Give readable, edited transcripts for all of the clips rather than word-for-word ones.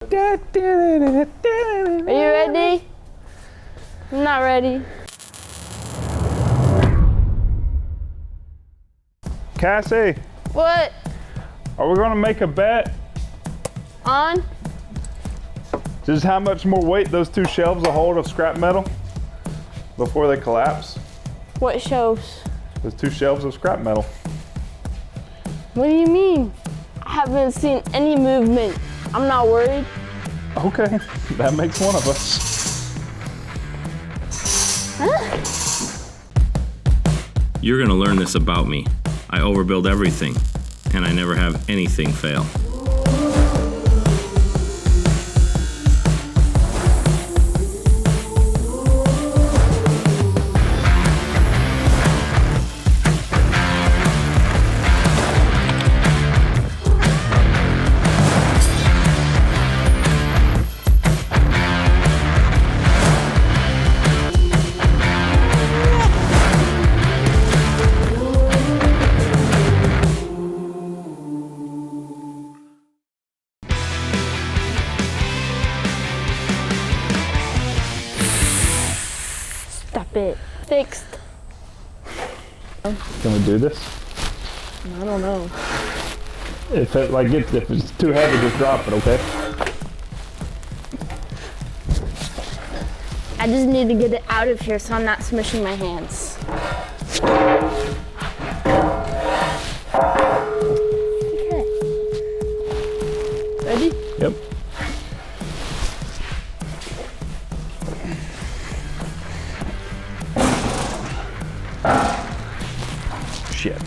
Are you ready? I'm not ready. Cassie, What? are we gonna make a bet? On? Just how much more weight those two shelves will hold of scrap metal before they collapse? What shows? Those two shelves of scrap metal. What do you mean? I haven't seen any movement. I'm not worried. Okay, that makes one of us. You're gonna learn this about me. I overbuild everything, and I never have anything fail. Stop it. Fixed. Can we do this? I don't know. If it's too heavy, just drop it, okay? I just need to get it out of here so I'm not smushing my hands. Okay. Ready? Yep. Shit.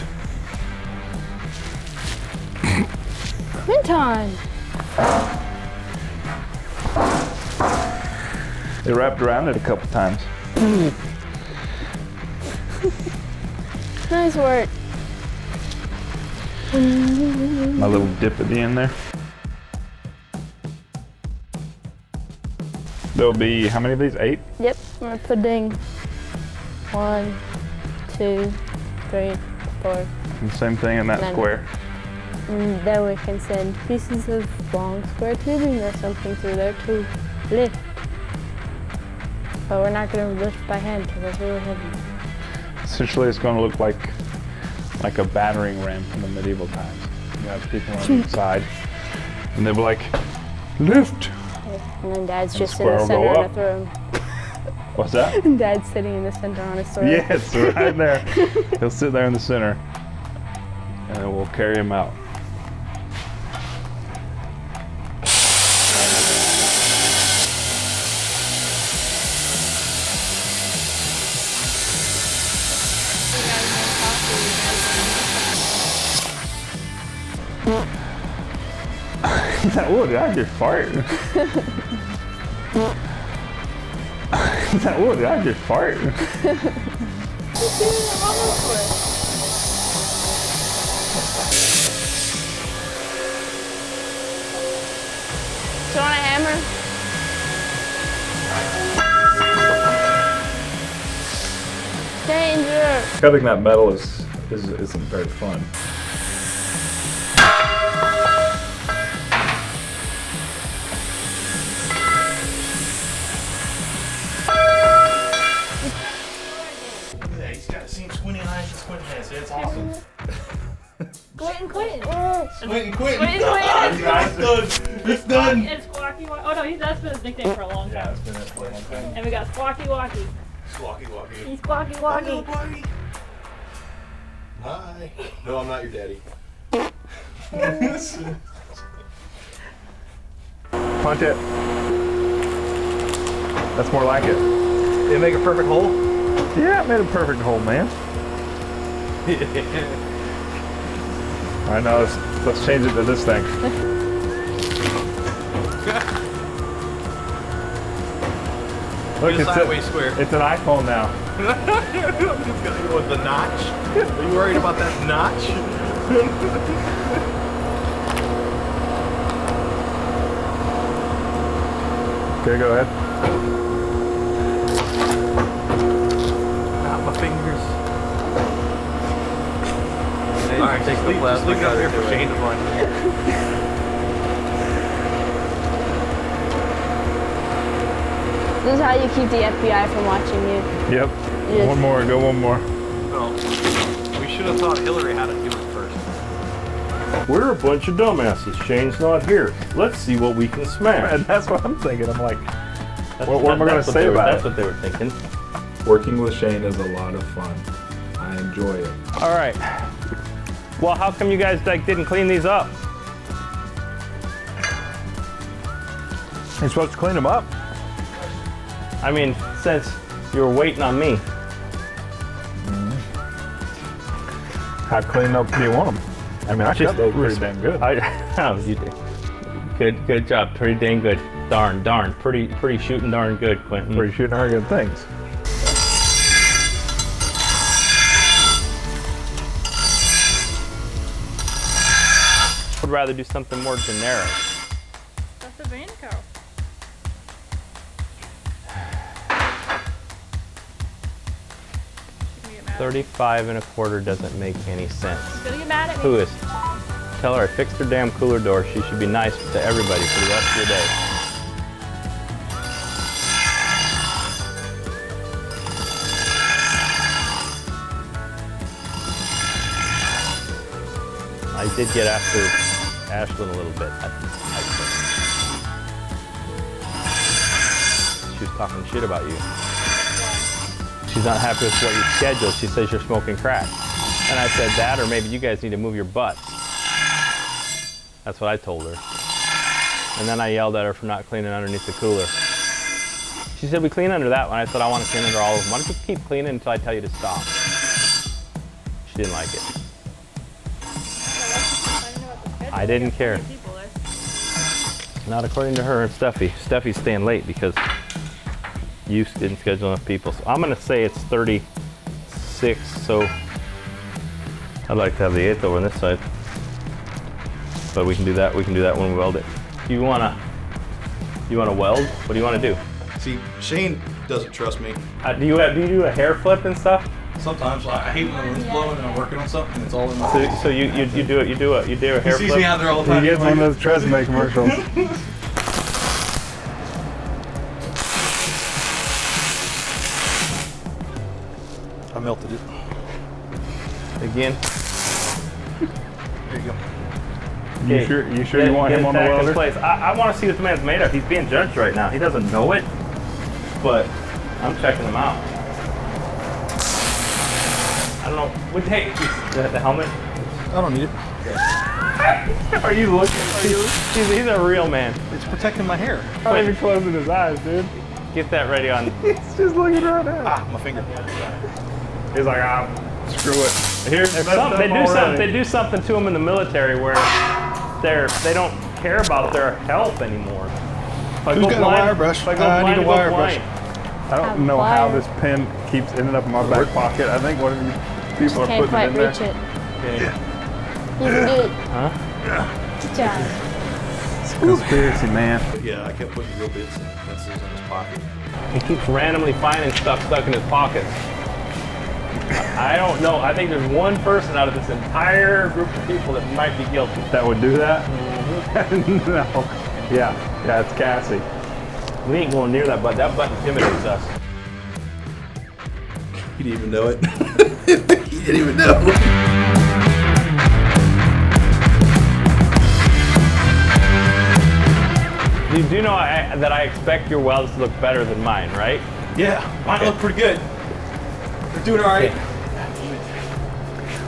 Quinton! They wrapped around it a couple times. Nice work. My little dip at the end there. There'll be, how many of these? 8? Yep, we're putting 1, 2, 3, 4. The same thing in that 9. square. And then we can send pieces of long square tubing or something through there to lift. But we're not going to lift by hand because that's really heavy. Essentially, it's going to look like a battering ram from the medieval times. You have people on the side, and they'll be like, lift! And then Dad's And just in the square center will on go a up. throne. What's that? And Dad's sitting in the center on his throne. Yes, right there. He'll sit there in the center, and then we'll carry him out. He's like, oh, did I just fart? He's like, oh, did I just fart? Do you want a hammer? Danger! Cutting that metal isn't very fun. He's got the same squinting eyes as Quentin has. That's awesome. Quentin! Quentin! It's done. It's done. And Squawky Walkie. Oh no, that's been his nickname for a long time. Yeah, it's been that for a long time. And we got Squawky Walkie. Squawky Walkie. He's Squawky Hello, Walkie. buddy. Hi. No, I'm not your daddy. Punch it. That's more like it. Did it make a perfect hole? Yeah, it made a perfect hole, man. All right, now let's change it to this thing. Look, Get a sideways square. It's an iPhone now. With the notch? Are you worried about that notch? Okay, go ahead. Not my fingers. Alright, take the plastic out out there of for Shane to find. This is how you keep the FBI from watching you. Yep. Yes. One more. Go one more. Well, we should have taught Hillary how to do it first. We're a bunch of dumbasses. Shane's not here. Let's see what we can smash. And that's what I'm thinking. I'm like, what am I going to say about That's it? what they were thinking. Working with Shane is a lot of fun. I enjoy it. All right. Well, how come you guys didn't clean these up? You're supposed to clean them up. I mean, since you were waiting on me. How cleaned up do you want them? I mean, I got those pretty damn good. Oh, you did. Good job. Pretty dang good. Darn. Pretty shooting darn good, Quentin. Pretty shooting our good things. Would rather do something more generic. That's a van cow. She's gonna get mad. 35 and a quarter doesn't make any sense. She's gonna get mad at me. Who is? Tell her I fixed her damn cooler door. She should be nice to everybody for the rest of the day. I did get after Ashlyn a little bit. She was talking shit about you. She's not happy with what you scheduled. She says you're smoking crack. And I said that, or maybe you guys need to move your butts. That's what I told her. And then I yelled at her for not cleaning underneath the cooler. She said, we clean under that one. I said, I want to clean under all of them. Why don't you keep cleaning until I tell you to stop? She didn't like it. I didn't care. Not according to her and Steffi. Steffi's staying late because you didn't schedule enough people. So I'm gonna say it's 36, so I'd like to have the 8th over on this side. But we can do that. We can do that when we weld it. You wanna weld? What do you wanna do? See, Shane doesn't trust me. Do you do a hair flip and stuff? Sometimes I hate when the wind's blowing and I'm working on something and it's all in my So you do a hair He sees flip? me out there all the He time. gets one of those Tresemme commercials. I melted it. Again. There you go. You sure you want him on the welder? Place. I want to see what the man's made of. He's being judged right now. He doesn't know it, but I'm checking him out. I don't know. Hey, the helmet. I don't need it. Are you looking? He's a real man. It's protecting my hair. Not even closing his eyes, dude. Get that ready on. He's just looking right at it. Ah, my finger. He's like, screw it. Here's they do something to them in the military where they don't care about their health anymore. Who's got a wire brush? I need a wire brush. I don't know how this pen keeps ending up in my back pocket. I think one of you people are Can't putting it quite in reach there. it. You can do it. Huh? Good job. Conspiracy, man. But yeah, I kept putting real bits and pencils in his pocket. He keeps randomly finding stuff stuck in his pockets. I don't know. I think there's one person out of this entire group of people that might be guilty. That would do that? No. Yeah, it's Cassie. We ain't going near that button. That button intimidates us. He didn't even know it. He didn't even know. You do know that I expect your welds to look better than mine, right? Yeah, mine look pretty good. They're doing all right.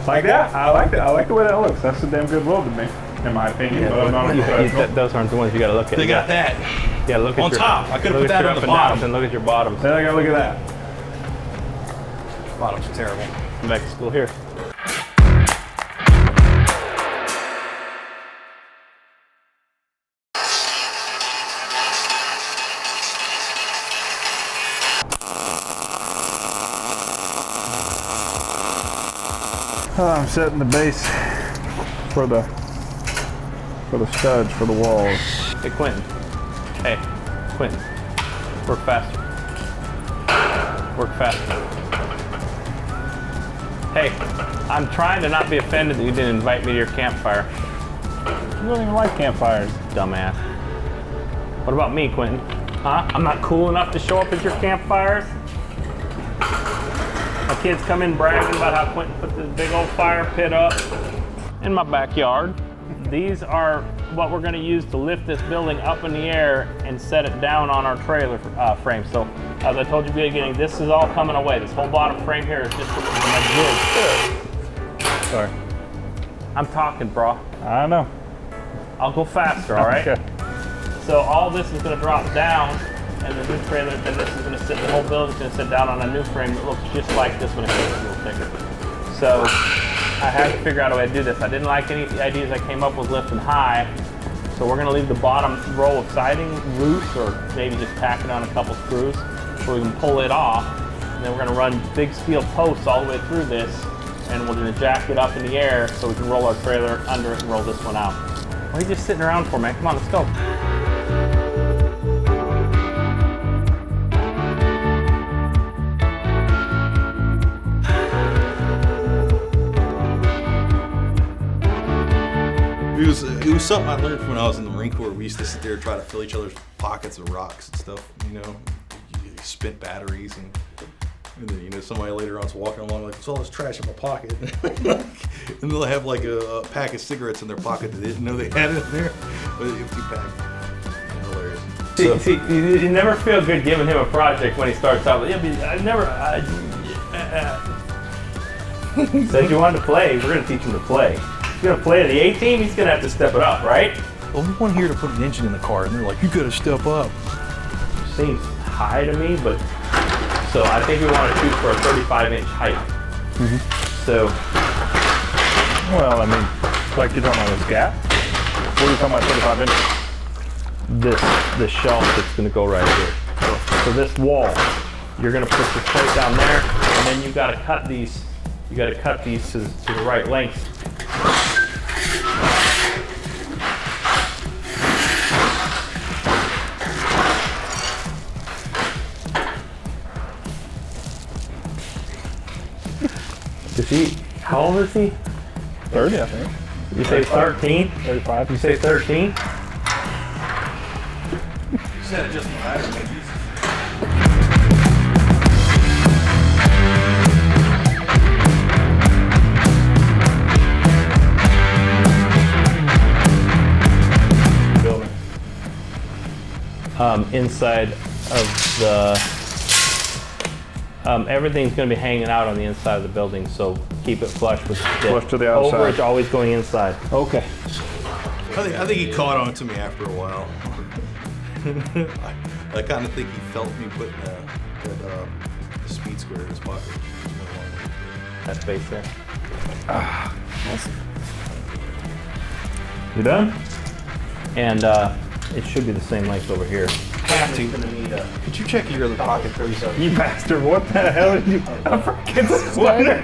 Like that? I like that. I like the way that looks. That's a damn good weld to me, in my opinion. But I'm not a professional. Those aren't the ones you got to look at. They got that. Yeah, look at On your top. I could've look put at that your on up the and downs bottom. and look at your bottoms. Then I gotta look at that. Bottoms are terrible. Come back to school here. I'm setting the base for the studs for the walls. Hey, Quentin. Hey, Quentin. Work faster. Work faster. Hey, I'm trying to not be offended that you didn't invite me to your campfire. You don't even like campfires. Dumbass. What about me, Quentin? Huh? I'm not cool enough to show up at your campfires? My kids come in bragging about how Quentin put this big old fire pit up in my backyard. These are what we're gonna use to lift this building up in the air and set it down on our trailer frame. So, as I told you at the beginning, this is all coming away. This whole bottom frame here is just my jig. Sorry. I'm talking, bro. I know. I'll go faster, all right? Okay. So all this is gonna drop down, and the new trailer, then this is gonna sit, the whole building's gonna sit down on a new frame that looks just like this when it gets a little thicker. So I had to figure out a way to do this. I didn't like any of the ideas I came up with lifting high, so we're gonna leave the bottom row of siding loose, or maybe just tack it on a couple screws so we can pull it off. And then we're gonna run big steel posts all the way through this, and we're gonna jack it up in the air so we can roll our trailer under it and roll this one out. What are you just sitting around for, man? Come on, let's go. It was something I learned from when I was in the Marine Corps. We used to sit there and try to fill each other's pockets with rocks and stuff, you know, spent batteries, and then, you know, somebody later on's walking along like, "What's all this trash in my pocket?" And they'll have like a pack of cigarettes in their pocket that they didn't know they had it in there, but an empty pack. Hilarious. See, you never feel good giving him a project when he starts out. Yeah, said you wanted to play. We're gonna teach him to play. He's gonna play in the A team. He's gonna have to step it up, right? Well, we want here to put an engine in the car, and they're like, "You gotta step up." Seems high to me, but so I think we want to shoot for a 35-inch height. So, Well, I mean, like you're talking about this gap? What are you talking about, 35 inches? the shelf that's gonna go right here. So this wall, you're gonna put this plate down there, and then you've got to cut these. You got to cut these to the right length. Is he? How old is he? 30, I think. You say 13? 35. You say 13? You said it just matters. Inside of the, everything's going to be hanging out on the inside of the building, so keep it flush with the Flush to the outside. overage always going inside. Okay. I think he caught on to me after a while. I kind of think he felt me putting the speed square in his pocket. That space there. You done? And it should be the same length over here. Could you check your other pocket, please? You bastard, what the hell did you? I'm freaking sweater.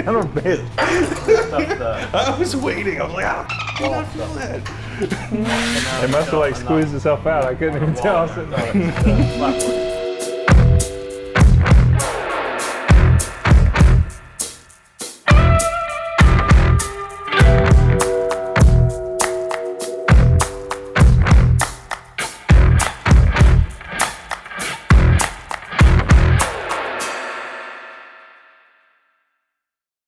Son of a bitch. I was waiting. I was like, how did I feel that? It must have like squeezed itself out. I couldn't even tell. I was sitting there.